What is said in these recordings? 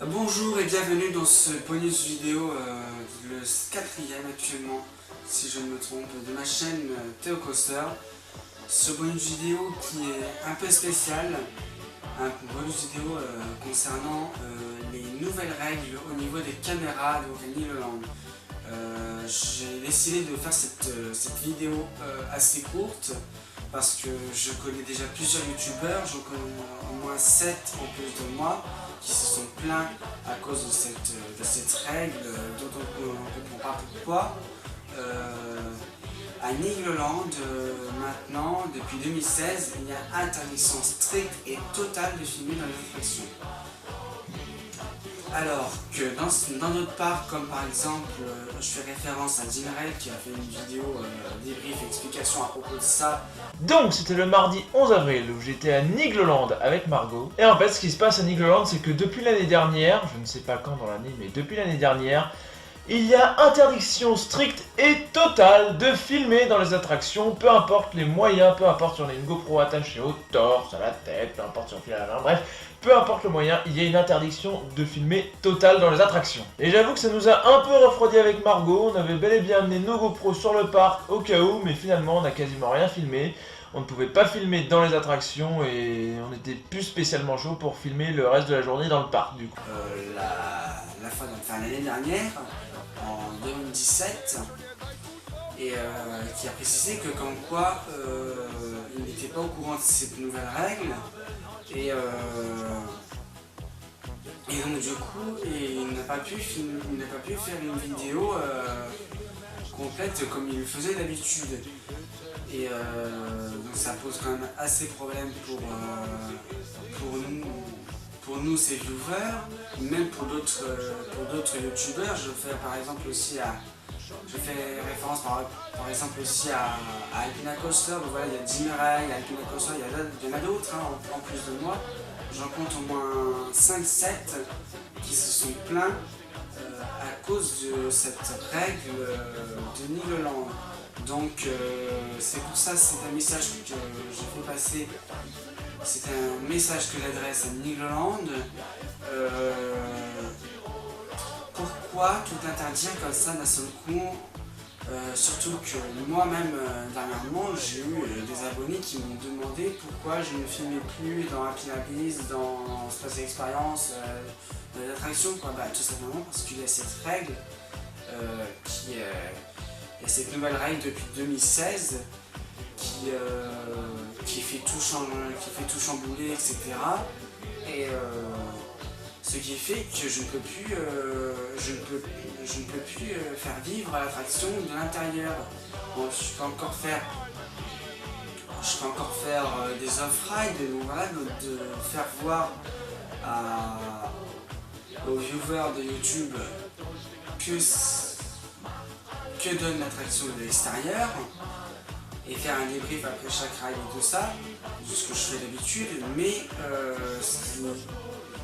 Bonjour et bienvenue dans ce bonus vidéo, le quatrième actuellement, si je ne me trompe, de ma chaîne TheoCoaster. Ce bonus vidéo qui est un peu spécial, un bonus vidéo concernant les nouvelles règles au niveau des caméras de Nigloland. J'ai décidé de faire cette vidéo assez courte parce que je connais déjà plusieurs youtubeurs, j'en connais au moins 7 en plus de moi, qui se sont plaints à cause de cette règle dont on ne comprend pas pourquoi. À Nigloland, maintenant, depuis 2016, il y a interdiction stricte et totale de filmer dans les attractions. Alors que dans d'autres parcs, comme par exemple, je fais référence à Dinrel qui a fait une vidéo débrief explication à propos de ça. Donc c'était le mardi 11 avril où j'étais à Nigloland avec Margot. Et en fait ce qui se passe à Nigloland c'est que depuis l'année dernière, je ne sais pas quand dans l'année, mais depuis l'année dernière, il y a interdiction stricte et totale de filmer dans les attractions, peu importe les moyens, peu importe si on a une GoPro attachée au torse, à la tête, peu importe si on file à la main, bref, peu importe le moyen, il y a une interdiction de filmer totale dans les attractions. Et j'avoue que ça nous a un peu refroidi avec Margot, on avait bel et bien amené nos GoPros sur le parc au cas où, mais finalement on n'a quasiment rien filmé. On ne pouvait pas filmer dans les attractions et on était plus spécialement chaud pour filmer le reste de la journée dans le parc du coup. L'année dernière, en 2017, et qui a précisé que comme quoi il n'était pas au courant de cette nouvelle règle et donc du coup il n'a pas pu faire une vidéo complète comme il le faisait d'habitude. Et donc ça pose quand même assez problème pour nous ces viewers, même pour d'autres youtubeurs. Je fais référence par exemple aussi à Alpina Coaster. Donc voilà, il y a Dinrel, Alpina Coaster, il y en a d'autres en plus de moi. J'en compte au moins 5-7 qui se sont plaints à cause de cette règle de Nigloland. Donc c'est pour ça, c'est un message que je fais passer, c'est un message que j'adresse à Nigloland. Pourquoi tout interdire comme ça d'un seul coup, surtout que moi-même dernièrement j'ai eu des abonnés qui m'ont demandé pourquoi je ne filmais plus dans Happy Abyss, dans Space Experience, dans les attractions quoi. Tout simplement parce qu'il y a cette règle il y a cette nouvelle règle depuis 2016 qui fait tout chambouler, etc. Et ce qui fait que je ne peux plus faire vivre l'attraction de l'intérieur. Bon, je peux encore faire des off-rides, donc voilà, de faire voir aux viewers de YouTube que donne l'attraction de l'extérieur et faire un débrief après chaque ride et tout ça, ce que je fais d'habitude, mais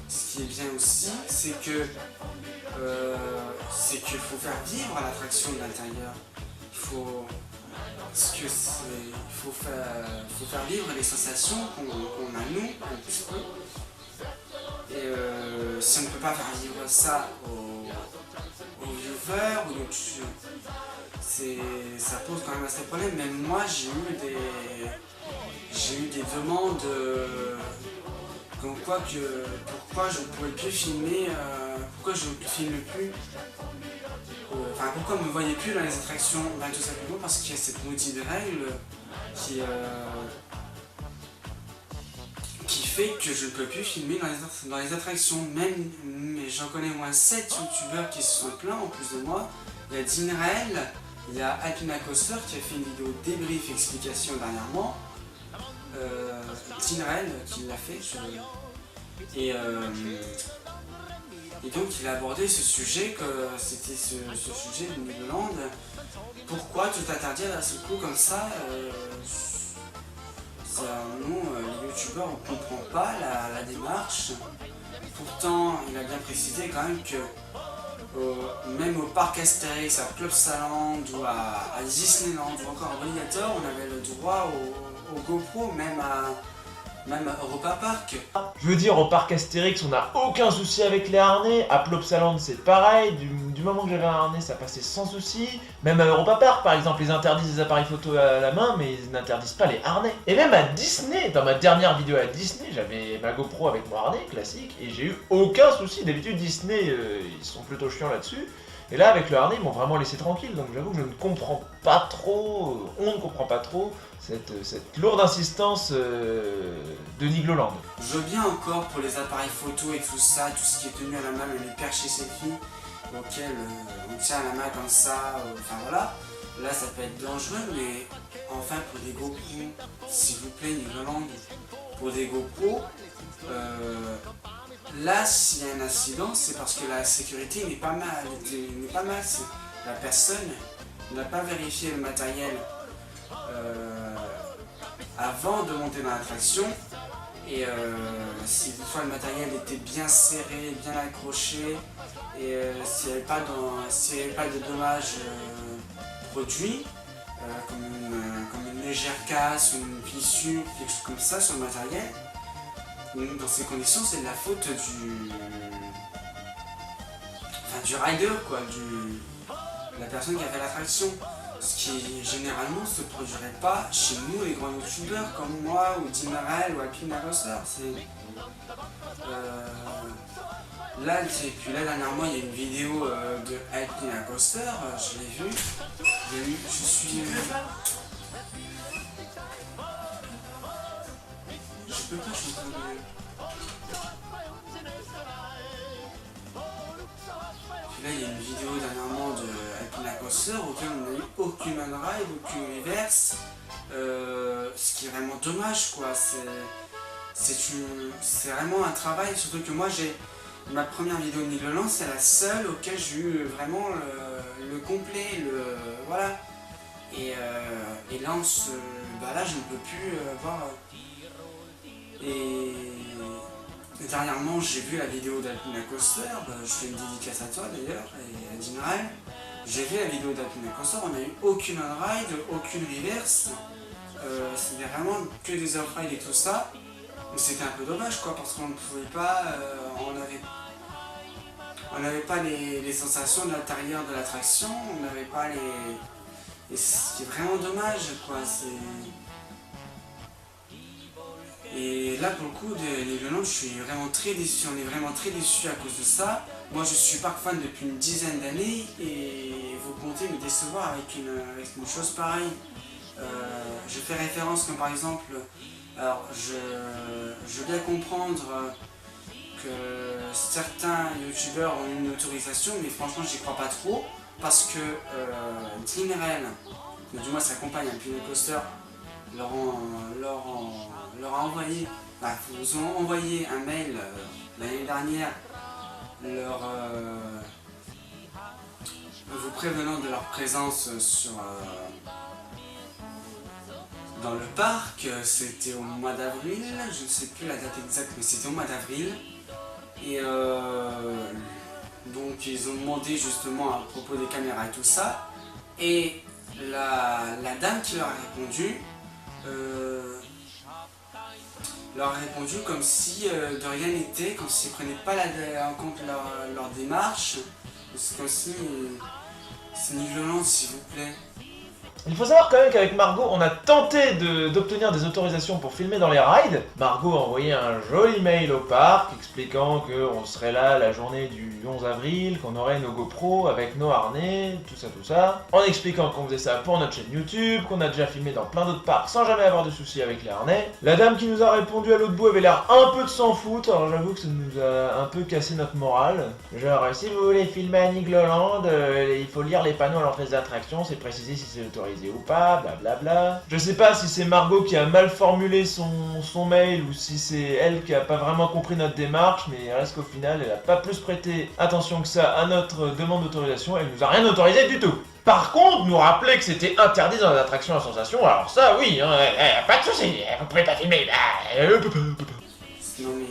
ce qui est bien aussi, c'est qu'il faut faire vivre l'attraction de l'intérieur. Il faut faire vivre les sensations qu'on a nous, un petit peu. Et si on ne peut pas faire vivre ça aux viewers, donc ça pose quand même assez de problèmes. Même moi j'ai eu des demandes comme quoi pourquoi je ne pourrais plus filmer, pourquoi je ne filme plus, pourquoi on ne me voyait plus dans les attractions, tout simplement parce qu'il y a cette maudite règle qui fait que je ne peux plus filmer dans les attractions. Mais j'en connais au moins 7 youtubeurs qui se sont plaints en plus de moi. Il y a Dinrel, il y a Alpina Coaster qui a fait une vidéo débrief explication dernièrement. Dinrel qui l'a fait. Et donc il a abordé ce sujet, que c'était ce sujet de Nigloland. Pourquoi tout interdire d'un seul coup comme ça, nous, les youtubeurs, on ne comprend pas la démarche. Pourtant, il a bien précisé quand même que même au parc Astérix, à Plopsaland ou à Disneyland ou encore à Alligator, on avait le droit au GoPro, même Même à Europa Park. Je veux dire, au parc Astérix, on n'a aucun souci avec les harnais. À Plopsaland, c'est pareil. Du moment que j'avais un harnais, ça passait sans souci. Même à Europa Park, par exemple, ils interdisent les appareils photo à la main, mais ils n'interdisent pas les harnais. Et même à Disney, dans ma dernière vidéo à Disney, j'avais ma GoPro avec mon harnais classique et j'ai eu aucun souci. D'habitude, Disney, ils sont plutôt chiants là-dessus. Et là, avec le harnais, ils m'ont vraiment laissé tranquille. Donc j'avoue que je ne comprends pas trop, on ne comprend pas trop cette lourde insistance de Nigloland. Je veux bien encore pour les appareils photo et tout ça, tout ce qui est tenu à la main, les perches et selfie, auxquels on tient à la main comme ça, enfin voilà. Là ça peut être dangereux, mais enfin pour des GoPro, s'il vous plaît Nigloland, pour des GoPro, là s'il y a un incident, c'est parce que la sécurité n'est pas mal, la personne n'a pas vérifié le matériel avant de monter dans l'attraction, et si toutefois le matériel était bien serré, bien accroché, et s'il n'y avait pas de dommages produits, comme une légère casse ou une fissure, quelque chose comme ça sur le matériel, dans ces conditions c'est de la faute du rider, quoi, de la personne qui a fait l'attraction. Ce qui généralement se produirait pas chez nous les grands youtubeurs comme moi ou Dimarel ou Alpina Coaster. Là, et puis là dernièrement il y a une vidéo de Alpina Coaster, je l'ai vue. Je suis. Je peux pas, je suis en train de. Là, il y a une vidéo dernièrement de Alpina Coaster auquel on n'a eu aucune on-ride, aucune reverse, ce qui est vraiment dommage, quoi. C'est vraiment un travail, surtout que moi ma première vidéo de Nigloland, c'est la seule auquel j'ai eu vraiment le complet, voilà. Et là, là, je ne peux plus voir. Et dernièrement, j'ai vu la vidéo d'Alpina Coaster, je fais une dédicace à toi d'ailleurs, et à Dimarel. J'ai vu la vidéo d'Alpina Coaster, on n'a eu aucune on-ride, aucune reverse, c'était vraiment que des off-ride et tout ça. Mais c'était un peu dommage, quoi, parce qu'on ne pouvait pas, on n'avait pas les sensations de l'intérieur de l'attraction, on n'avait pas les... Et ce qui est vraiment dommage, quoi, Et là, pour le coup, de Nigloland, je suis vraiment très déçu. On est vraiment très déçu à cause de ça. Moi, je suis parc fan depuis une dizaine d'années et vous comptez me décevoir avec une chose pareille. Je fais référence comme par exemple, alors je veux bien comprendre que certains youtubeurs ont une autorisation, mais franchement, j'y crois pas trop parce que Dimarel, du moins sa compagne Alpina Coaster, leur a envoyé, vous ont envoyé un mail l'année dernière vous prévenant de leur présence dans le parc. C'était au mois d'avril, je ne sais plus la date exacte, mais c'était au mois d'avril. Et donc ils ont demandé justement à propos des caméras et tout ça. Et la dame qui leur a répondu comme si de rien n'était, comme s'ils ne prenaient pas en compte leur démarche. C'est comme si... c'est Nigloland, s'il vous plaît. Il faut savoir quand même qu'avec Margot, on a tenté d'obtenir des autorisations pour filmer dans les rides. Margot a envoyé un joli mail au parc expliquant qu'on serait là la journée du 11 avril, qu'on aurait nos GoPro avec nos harnais, tout ça. En expliquant qu'on faisait ça pour notre chaîne YouTube, qu'on a déjà filmé dans plein d'autres parcs sans jamais avoir de soucis avec les harnais. La dame qui nous a répondu à l'autre bout avait l'air un peu de s'en foutre, alors j'avoue que ça nous a un peu cassé notre morale. Genre, si vous voulez filmer à Nigloland, il faut lire les panneaux à l'entrée des attractions, c'est précisé si c'est autorisé ou pas, blablabla. Je sais pas si c'est Margot qui a mal formulé son mail ou si c'est elle qui a pas vraiment compris notre démarche, mais il reste qu'au final, elle a pas plus prêté attention que ça à notre demande d'autorisation, elle nous a rien autorisé du tout. Par contre, nous rappeler que c'était interdit dans les attractions à sensation, alors ça oui, hein, pas de soucis, vous pouvez pas filmer. Non mais...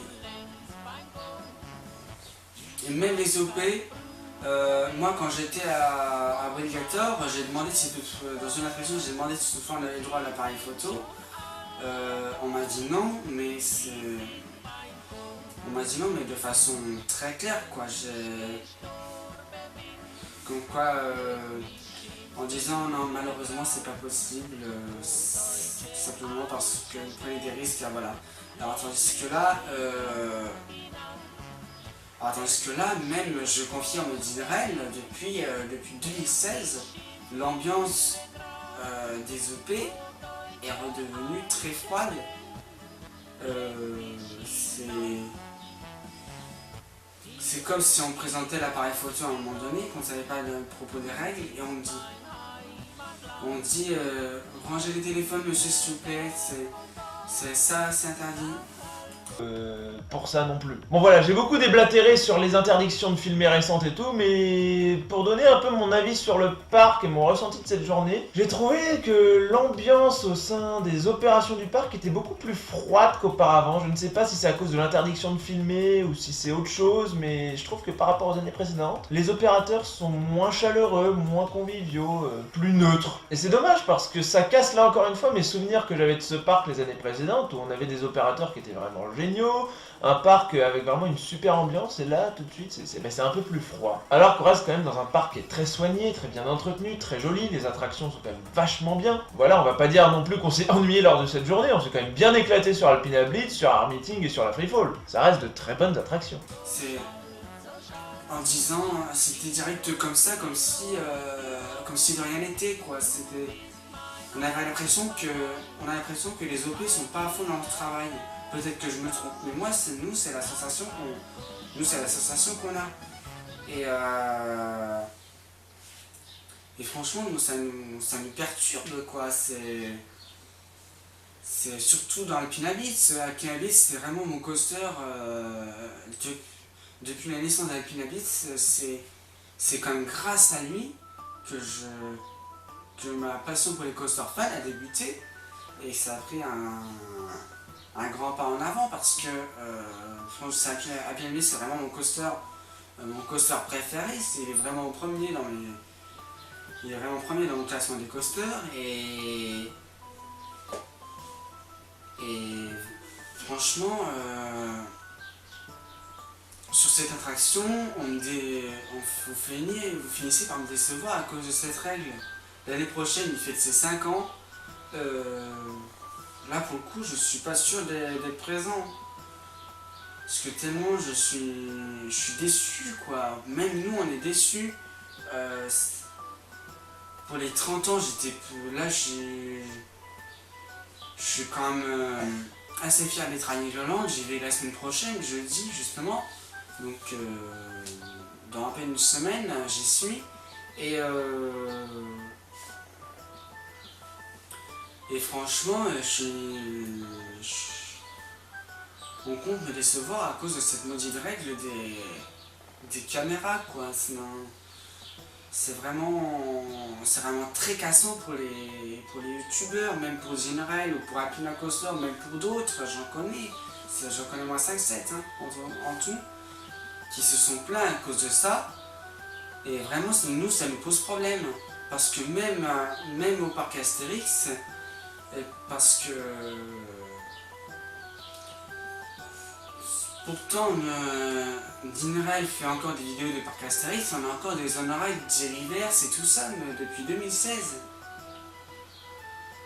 Et même les OP, moi quand j'étais à Brilligator, j'ai demandé si dans une attraction, j'ai demandé si toutefois on avait le droit à l'appareil photo. On m'a dit non, mais on m'a dit non, mais de façon très claire, quoi. Comme quoi, en disant non, malheureusement, c'est pas possible, simplement parce que vous prenez des risques, voilà. Alors, tandis que là, même je confirme d'INREL, depuis 2016, l'ambiance des EP est redevenue très froide. C'est comme si on présentait l'appareil photo à un moment donné, qu'on ne savait pas le propos des règles, et on dit rangez les téléphones, monsieur, s'il vous plaît, c'est interdit. Pour ça non plus. Bon voilà, j'ai beaucoup déblatéré sur les interdictions de filmer récentes et tout, mais pour donner un peu mon avis sur le parc et mon ressenti de cette journée, j'ai trouvé que l'ambiance au sein des opérations du parc était beaucoup plus froide qu'auparavant. Je ne sais pas si c'est à cause de l'interdiction de filmer ou si c'est autre chose, mais je trouve que par rapport aux années précédentes, les opérateurs sont moins chaleureux, moins conviviaux, plus neutres. Et c'est dommage parce que ça casse là encore une fois mes souvenirs que j'avais de ce parc les années précédentes, où on avait des opérateurs qui étaient vraiment géniaux, un parc avec vraiment une super ambiance, et là tout de suite c'est un peu plus froid. Alors qu'on reste quand même dans un parc qui est très soigné, très bien entretenu, très joli, les attractions sont quand même vachement bien. Voilà, on va pas dire non plus qu'on s'est ennuyé lors de cette journée, on s'est quand même bien éclaté sur Alpina Blitz, sur Art Meeting et sur la Freefall. Ça reste de très bonnes attractions. C'est en disant, c'était direct comme ça, comme si de rien n'était, quoi. On avait l'impression que les OP sont pas à fond dans leur travail. Peut-être que je me trompe, mais moi, c'est la sensation qu'on a. Et franchement, ça nous perturbe, quoi. C'est surtout dans Alpina Blitz. Alpina Blitz, c'est vraiment mon coaster. Depuis la naissance d'Alpina Blitz, c'est quand même grâce à lui que ma passion pour les coasters fans a débuté. Et ça a pris un grand pas en avant parce que Alpina Blitz, c'est vraiment mon coaster préféré. Il est vraiment premier dans mon classement des coasters, et franchement, sur cette attraction, vous finissez par me décevoir à cause de cette règle. L'année prochaine, il fête ses 5 ans. Là, pour le coup, je suis pas sûr d'être présent. Parce que tellement je suis déçu, quoi. Même nous, on est déçus. Pour les 30 ans, je suis quand même assez fier d'être à Nigloland. J'y vais la semaine prochaine, jeudi, justement. Donc, dans à peine une semaine, j'y suis. Et franchement, on compte me décevoir à cause de cette maudite règle des caméras, quoi. Sinon, c'est vraiment très cassant pour les youtubeurs, même pour General ou pour Alpina Coaster, même pour d'autres, j'en connais moins 5-7 en tout, qui se sont plaints à cause de ça. Et vraiment, nous, ça nous pose problème. Parce que même au parc Astérix, parce que pourtant Dinrel fait encore des vidéos de parc Astérix, on a encore des on-ride, Jerryverse et tout ça, mais depuis 2016.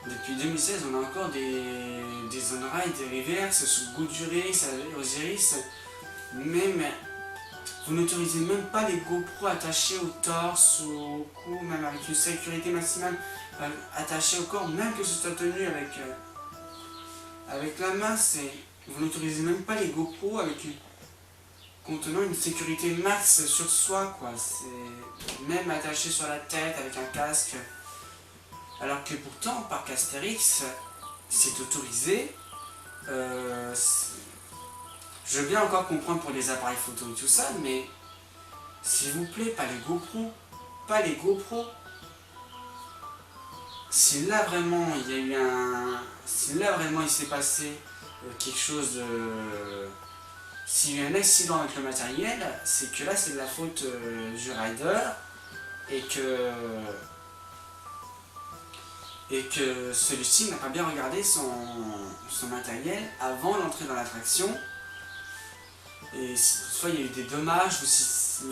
Depuis 2016, on a encore des on-ride, des reverse sous Goudurix, Osiris. Même, vous n'autorisez même pas les GoPro attachés au torse ou au cou, même avec une sécurité maximale attachée au corps, même que ce soit tenu avec la main. Vous n'autorisez même pas les GoPro contenant une sécurité max sur soi, quoi. C'est même attaché sur la tête avec un casque. Alors que pourtant, parc Astérix, c'est autorisé. Je veux bien encore comprendre pour les appareils photo et tout ça, mais s'il vous plaît, pas les GoPro. Pas les GoPro. Si là vraiment il y a eu si là vraiment il s'est passé quelque chose de... S'il y a eu un accident avec le matériel, c'est que là c'est de la faute du rider, et que et que celui-ci n'a pas bien regardé son matériel avant l'entrée dans l'attraction. Et si toutefois il y a eu des dommages, ou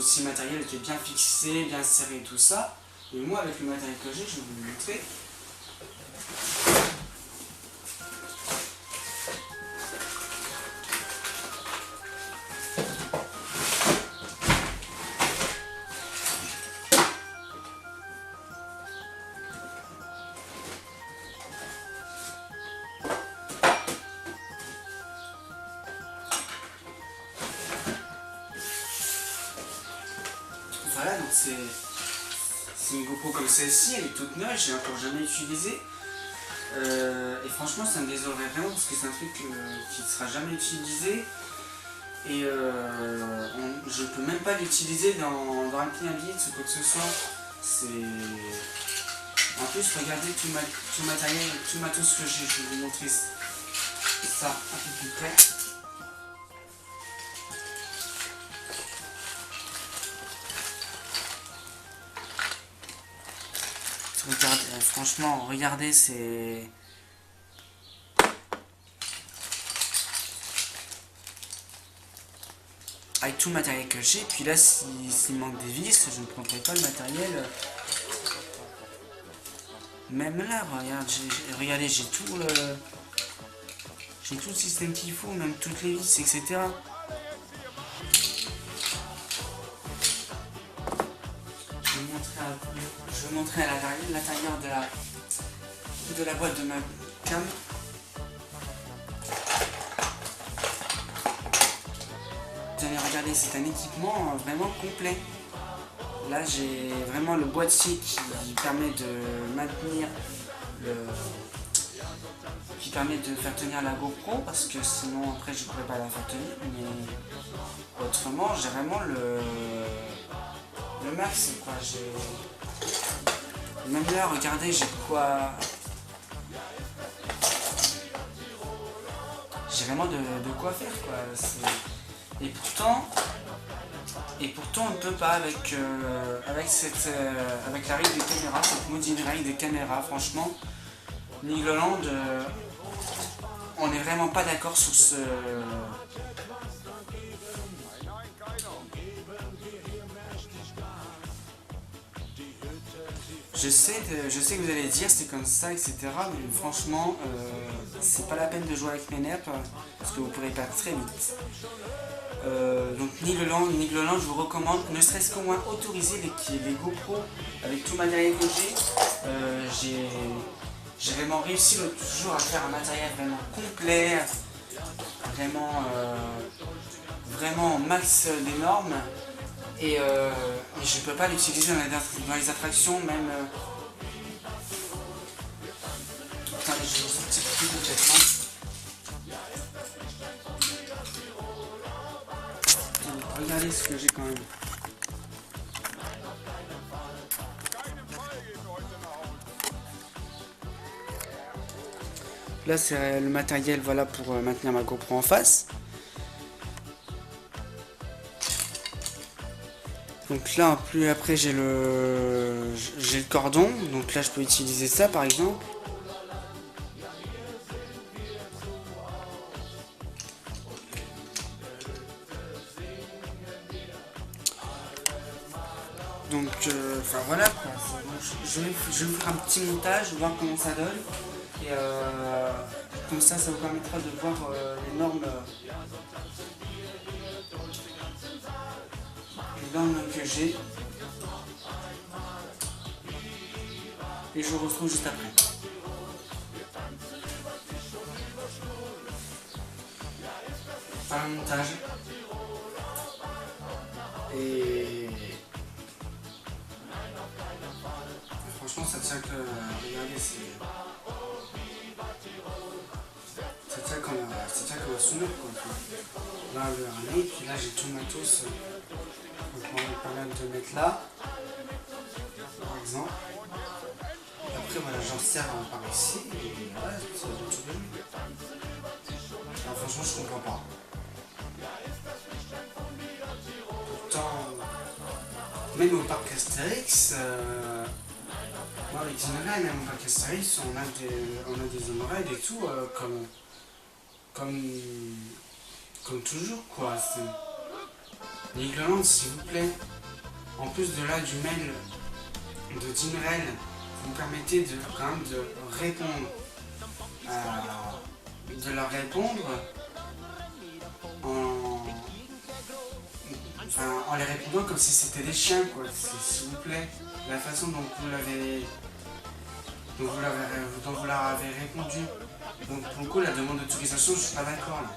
si le matériel était bien fixé, bien serré, tout ça. Et moi avec le matériel que j'ai, je vais vous le montrer. Voilà, donc c'est une GoPro comme celle-ci, elle est toute neuve, je l'ai encore jamais utilisée. Et franchement, ça me désolerait vraiment parce que c'est un truc qui ne sera jamais utilisé. Et je ne peux même pas l'utiliser dans un Pinabit ou quoi que ce soit. En plus, regardez tout le matériel, tout le matos que j'ai. Je vais vous montrer ça un peu plus près. Franchement, regardez, c'est... Avec tout le matériel que j'ai, puis là, s'il manque des vis, je ne prendrai pas le matériel. Même là, regardez, j'ai tout le système qu'il faut, même toutes les vis, etc. Je vais montrer à l'intérieur de la boîte de ma cam. Tenez, regardez, c'est un équipement vraiment complet. Là, j'ai vraiment le boîtier qui permet de maintenir qui permet de faire tenir la GoPro, parce que sinon après je pourrais pas la faire tenir, mais autrement j'ai vraiment le max, quoi. Même là, regardez, j'ai quoi. J'ai vraiment de quoi faire, quoi. Et pourtant on ne peut pas avec la règle des caméras, cette maudite règle des caméras. Franchement, Nigloland, on n'est vraiment pas d'accord sur ce. Je sais que vous allez dire c'est comme ça, etc. Mais franchement, c'est pas la peine de jouer avec mes nerfs parce que vous pourrez perdre très vite. Donc Nigloland, je vous recommande, ne serait-ce qu'au moins autoriser les GoPro avec tout le matériel que j'ai vraiment réussi toujours à faire un matériel vraiment complet, vraiment max des normes. Et je ne peux pas l'utiliser dans les attractions, même. Attendez, je vais vous sortir tout complètement. Regardez ce que j'ai quand même. Là, c'est le matériel, voilà, pour maintenir ma GoPro en face. Donc là, plus après, j'ai le cordon. Donc là, je peux utiliser ça, par exemple. Donc, enfin voilà, quoi. Je vais vous faire un petit montage, voir comment ça donne. Et comme ça vous permettra de voir les normes que j'ai. Et je vous retrouve juste après. Faire le montage. Et franchement, ça tient que. Regardez, ça tient comme un sous-neuf, quoi. Là, le harnais, puis là, j'ai tout le matos. Donc, on va permettre de mettre là, par exemple. Après, voilà, j'en sers par ici. Et voilà, ça va tout bien. Alors, franchement, je comprends pas. Pourtant, même au parc Astérix, Bon, avec Dinrel, même en Pakistanis, on a des hémorroïdes et tout, comme toujours, quoi. Nigloland, s'il vous plaît, en plus de là du mail de Dinrel, vous me permettez de, quand même de répondre, de leur répondre en les répondant comme si c'était des chiens, quoi. S'il vous plaît, la façon dont vous leur avez répondu. Donc pour le coup, la demande d'autorisation, je suis pas d'accord là.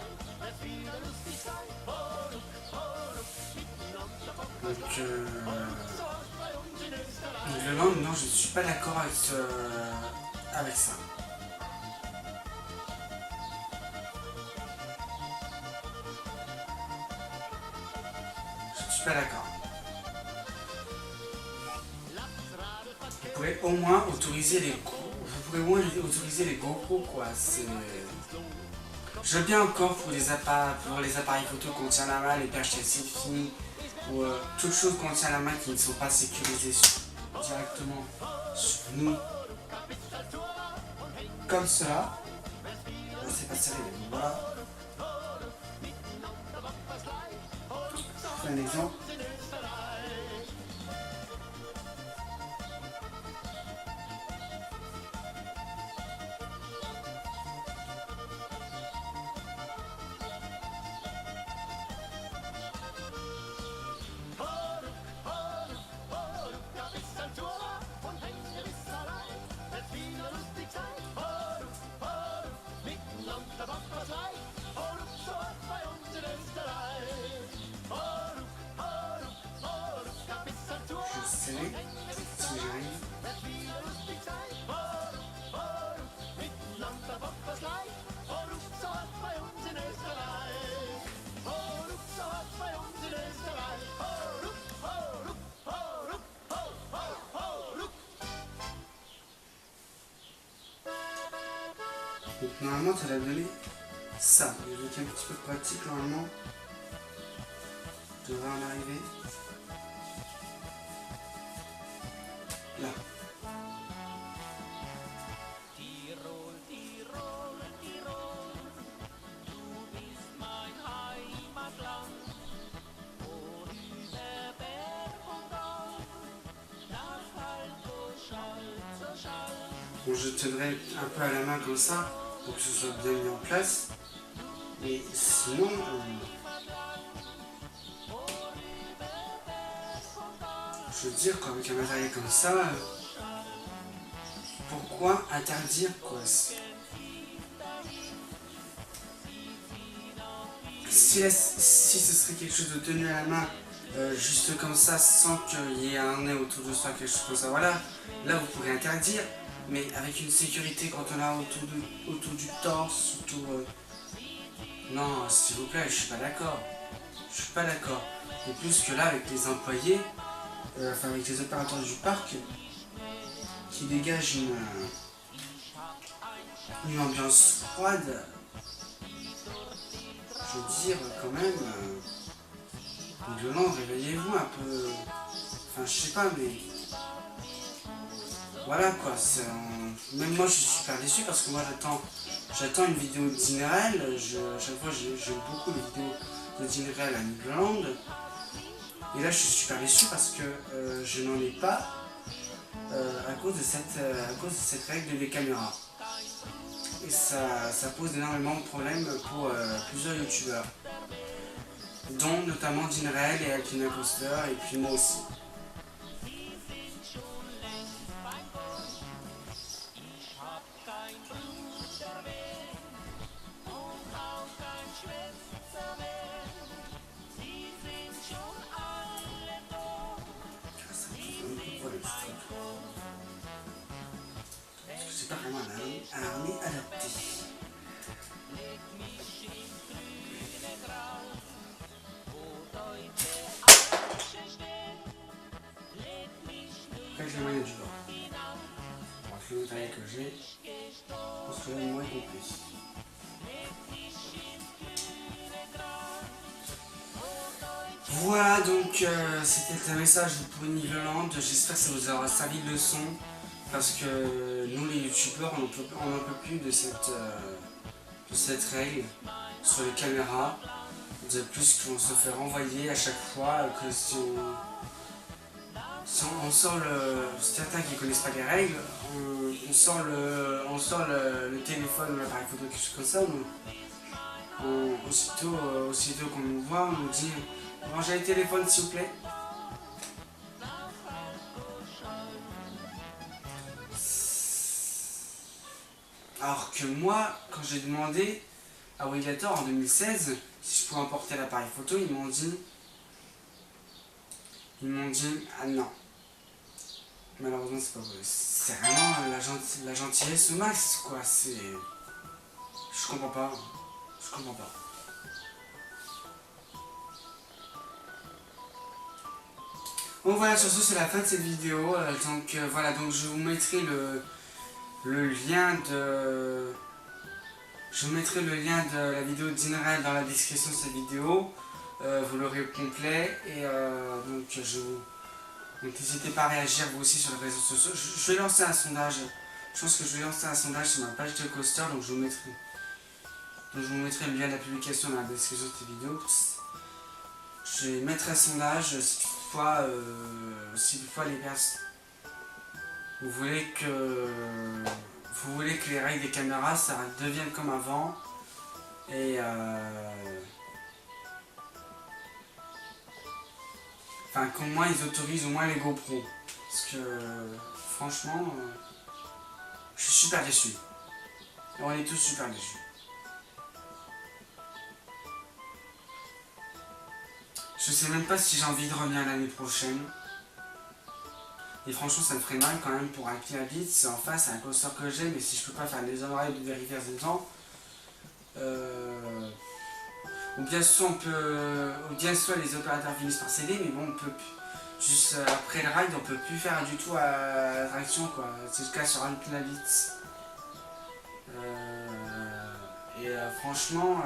Donc le land, non, je suis pas d'accord avec ça. Je suis pas d'accord. Vous pourrez au moins autoriser les GoPro, quoi. Je veux bien encore pour les appareils photo qu'on tient la main, les perches à selfie, ou toutes choses qu'on tient la main qui ne sont pas sécurisées directement sur nous. Comme cela. Là, c'est pas serré, mais voilà. Je fais un exemple. Si j'arrive. Donc normalement ça l'a donné ça. Avec un petit peu de pratique normalement. Je devrais en arriver. Là. Bon, je tiendrai un peu à la main comme ça pour que ce soit bien mis en place. Mais sinon, je veux dire qu'avec un matériel comme ça, pourquoi interdire, quoi? Si ce serait quelque chose de tenu à la main, juste comme ça, sans qu'il y ait un nez autour de soi, quelque chose comme ça, voilà, là vous pourrez interdire, mais avec une sécurité quand on a autour du torse, non, s'il vous plaît, je suis pas d'accord. Je suis pas d'accord. Et plus que là, avec les employés, avec les opérateurs du parc, qui dégagent une ambiance froide, je veux dire, quand même, violent, réveillez-vous un peu. Enfin, je sais pas, mais voilà quoi. Même moi, je suis super déçu parce que moi, j'attends une vidéo de Dinrel. Chaque fois, j'aime beaucoup les vidéos de Dinrel à Nigloland. Et là, je suis super déçu parce que je n'en ai pas à cause de cette règle des caméras. Et ça pose énormément de problèmes pour plusieurs youtubeurs, dont notamment Dinrel et Alpina Coaster, et puis moi aussi. C'est pas vraiment un harnais adapté. Après, j'ai le moyen du bord. Avec le matériel que j'ai, je pense que là, le moins est compris. Voilà, donc c'était un message pour Nigloland. J'espère que ça vous aura servi de leçon. Parce que nous les youtubeurs on n'en peut plus de cette règle sur les caméras. De plus qu'on se fait renvoyer à chaque fois, que si on sort certains qui ne connaissent pas les règles, on sort le téléphone ou l'appareil photo, quelque chose comme ça, aussitôt qu'on nous voit, on nous dit rangez le téléphone s'il vous plaît. Alors que moi, quand j'ai demandé à Wigator en 2016 si je pouvais emporter l'appareil photo, ils m'ont dit ah non. Malheureusement c'est pas vrai. C'est vraiment la gentillesse au max quoi. Je comprends pas. Je comprends pas. Bon voilà, sur ce c'est la fin de cette vidéo. Voilà, donc je vous mettrai le lien de... Je mettrai le lien de la vidéo d'Inrael dans la description de cette vidéo. Vous l'aurez au complet. Et donc n'hésitez pas à réagir vous aussi sur les réseaux sociaux. Je vais lancer un sondage. Je pense que je vais lancer un sondage sur ma page de Coaster. Donc je vous mettrai le lien de la publication dans la description de cette vidéo. Je vais mettre un sondage si toutefois les personnes... Vous voulez que les règles des caméras ça devienne comme avant et enfin qu'au moins ils autorisent au moins les GoPro parce que franchement je suis super déçu. On est tous super déçus. Je sais même pas si j'ai envie de revenir l'année prochaine. Et franchement ça me ferait mal quand même pour un pied à bite, c'est en face, c'est un coaster que j'ai, mais si je peux pas faire les oreilles de reverse dedans, ou bien soit les opérateurs finissent par céder, mais bon on peut juste après le ride on peut plus faire du tout à l'attraction quoi, c'est le cas sur un pied à bite. Franchement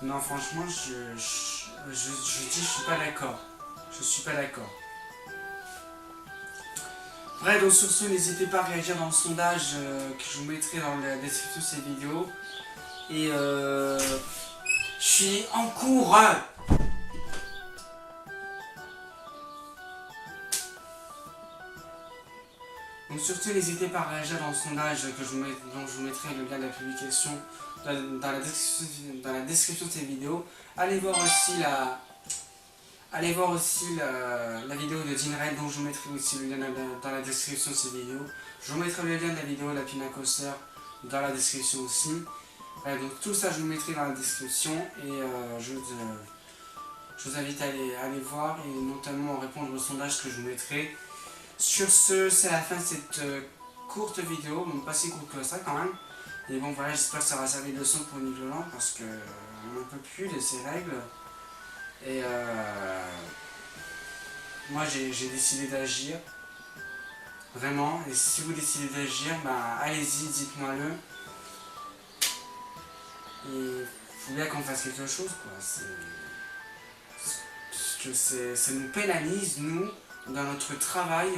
non franchement je dis je suis pas d'accord. Je suis pas d'accord. Bref, donc sur ce, n'hésitez pas à réagir dans le sondage que je vous mettrai dans la description de cette vidéo. Et je suis en cours. Donc surtout, n'hésitez pas à réagir dans le sondage dont je vous mettrai le lien de la publication dans la description de cette vidéo. Allez voir aussi la vidéo de Dinrael dont je vous mettrai aussi le lien dans la description de cette vidéo. Je vous mettrai le lien de la vidéo de la Pina Coaster dans la description aussi. Donc tout ça je vous mettrai dans la description et je vous invite à aller voir et notamment répondre au sondage que je vous mettrai. Sur ce, c'est la fin de cette courte vidéo, donc pas si courte que ça quand même. Et bon voilà, j'espère que ça va servir de leçon pour Nigloland parce que on n'en peut plus de ces règles. Et moi j'ai décidé d'agir. Vraiment, et si vous décidez d'agir, bah allez-y, dites-moi-le. Et il faut bien qu'on fasse quelque chose quoi. Parce que ça nous pénalise, nous, dans notre travail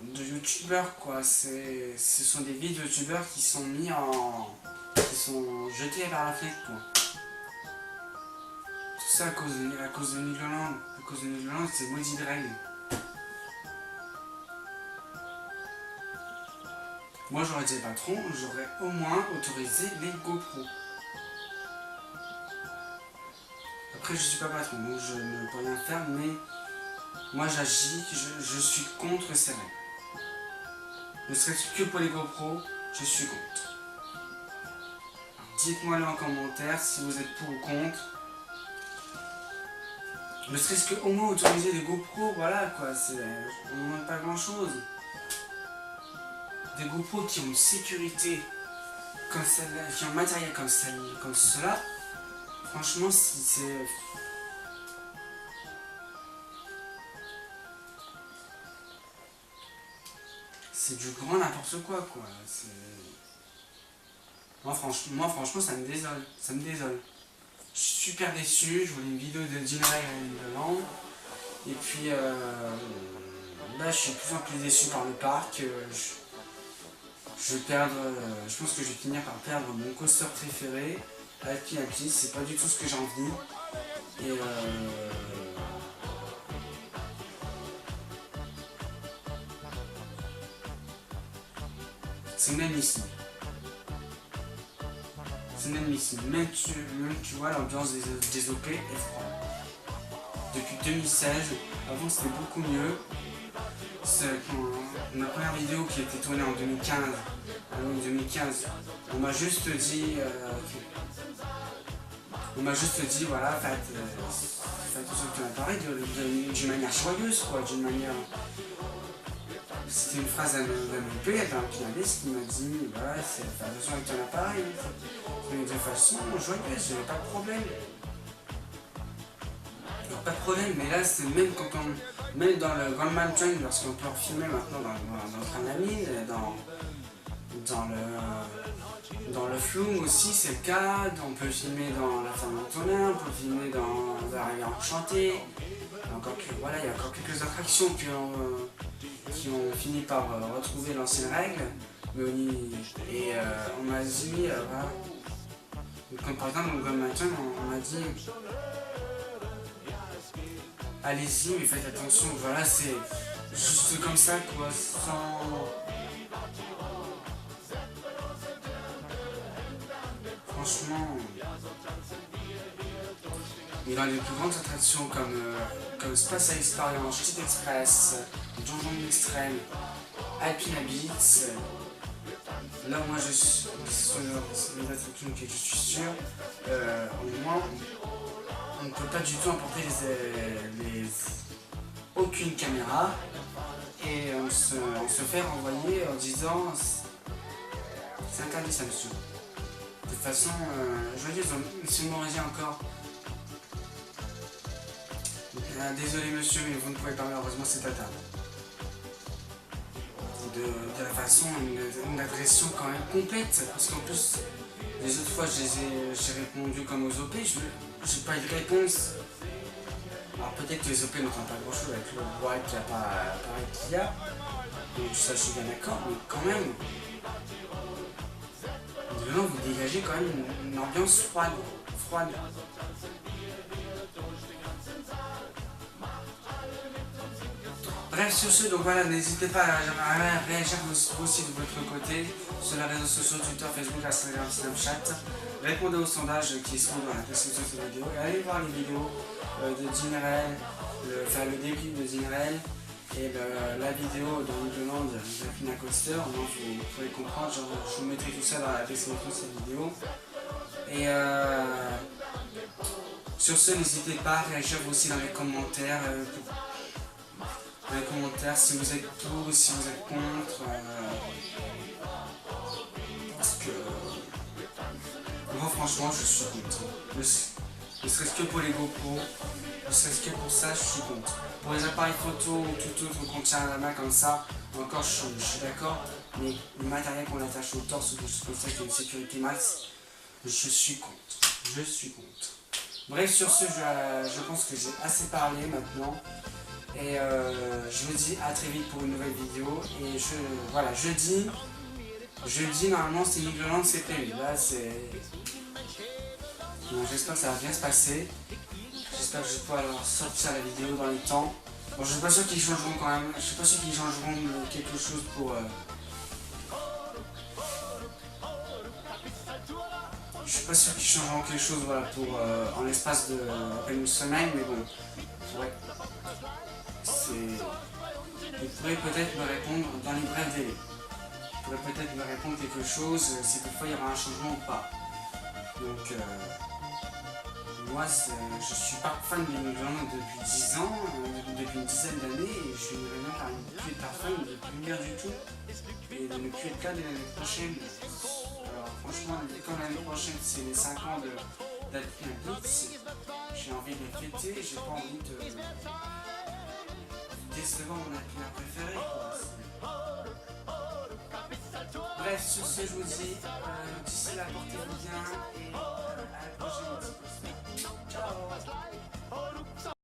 de youtubeurs quoi. Ce sont des vies de youtubeurs qui sont jetés par la fenêtre quoi. Tout ça à cause de Nigloland. À cause de Nigloland, c'est maudit de règles. Moi j'aurais été patron, j'aurais au moins autorisé les GoPro. Après je suis pas patron, donc je ne peux rien faire, mais moi j'agis, je suis contre ces règles. Ne serait-ce que pour les GoPro, je suis contre. Dites-moi-le en commentaire si vous êtes pour ou contre. Ne serait-ce qu'au moins autoriser les GoPro, voilà quoi, on ne demande pas grand chose. Des GoPro qui ont une sécurité comme celle-là, qui ont un matériel comme cela, franchement c'est du grand n'importe quoi. Moi franchement ça me désole. Je suis super déçu, je voulais une vidéo de Dinrael et Nigloland. Et puis là, je suis de plus en plus déçu par le parc. Je vais perdre, je pense que je vais finir par perdre mon coaster préféré, Happy Happy. C'est pas du tout ce que j'ai envie. Et c'est inadmissible. C'est inadmissible. Même tu vois, l'ambiance des OP est froide. Depuis 2016, avant c'était beaucoup mieux. Ma première vidéo qui a été tournée en 2015, on m'a juste dit, voilà, faites attention que tu l'appareil d'une manière joyeuse, quoi, d'une manière. C'était une phrase d'un OP, d'un pianiste qui m'a dit, voilà, fais attention avec ton appareil, mais de façon joyeuse, j'avais pas de problème. Pas de problème, mais là c'est même quand même dans le Grand Mountain, lorsqu'on peut filmer maintenant dans le train de la mine, dans le flou aussi c'est le cas, on peut filmer dans la ferme d'Antonin, on peut filmer dans la rivière enchantée, voilà, il y a encore quelques attractions qui ont fini par retrouver l'ancienne règle, et on m'a dit, voilà, comme par exemple dans le Grand Mountain, on m'a dit allez-y, mais faites attention, voilà, c'est juste comme ça, quoi, sans. Franchement. Mais dans les plus grandes attractions comme Space Experience, Cheat Express, Donjon Extrême, Alpine Habits, là, moi, je suis. C'est des attractions que je suis sûr, au moins. On ne peut pas du tout emporter aucune caméra et on se fait renvoyer en disant c'est interdit ça monsieur. De façon joyeuse, si on m'aurait dit encore désolé monsieur mais vous ne pouvez pas malheureusement c'est à table. De la façon, une agression quand même complète parce qu'en plus les autres fois j'ai répondu comme aux OP, j'ai pas eu de réponse. Alors peut-être que les OP n'entendent pas grand chose avec le bois qu'il y a, donc ça je suis bien d'accord, mais quand même, dedans vous dégagez quand même une ambiance froide. Bref, sur ce, donc voilà, n'hésitez pas à réagir aussi de votre côté sur les réseaux sociaux, Twitter, Facebook, Instagram, Snapchat. Répondez aux sondages qui seront dans la description de cette vidéo et allez voir les vidéos de Dinnerel, le début de Dinnerel et la vidéo de Nigloland de Pina Coaster. Donc vous pourrez comprendre, je vous mettrai tout ça dans la description de cette vidéo. Et sur ce, n'hésitez pas à réagir aussi dans les commentaires. Si vous êtes pour, si vous êtes contre, parce que moi franchement je suis contre. Ne serait-ce que pour les GoPro, ne serait-ce que pour ça je suis contre. Pour les appareils photo ou tout autre qu'on tient à la main comme ça, encore je suis d'accord, mais le matériel qu'on attache au torse ou des choses comme ça qui a une sécurité max, je suis contre. Bref, sur ce, je pense que j'ai assez parlé maintenant. Et je vous dis à très vite pour une nouvelle vidéo. Et voilà, jeudi normalement c'est Nigloland, c'est prévu. Là c'est. Bon, j'espère que ça va bien se passer. J'espère que je vais pouvoir sortir la vidéo dans les temps. Bon, je suis pas sûr qu'ils changeront quand même. Je suis pas sûr qu'ils changeront quelque chose pour. Je suis pas sûr qu'ils changeront quelque chose voilà, pour en l'espace de une semaine, mais bon. Ouais. Il pourrait peut-être me répondre dans les brefs délais. Il pourrait peut-être me répondre quelque chose si toutefois il y aura un changement ou pas. Donc moi je suis pas fan de Nigloland depuis 10 ans, depuis une dizaine d'années, et je n'aimerais même ne plus être fan de plus venir du tout et de ne plus être là de l'année prochaine. Alors franchement, comme l'année prochaine c'est les 5 ans d'Alpine Habits, j'ai envie de les fêter, j'ai pas envie de décevant mon Alpina préféré quoi. Bref, sur ce je vous dis d'ici là portez-vous bien et à la prochaine. Ciao.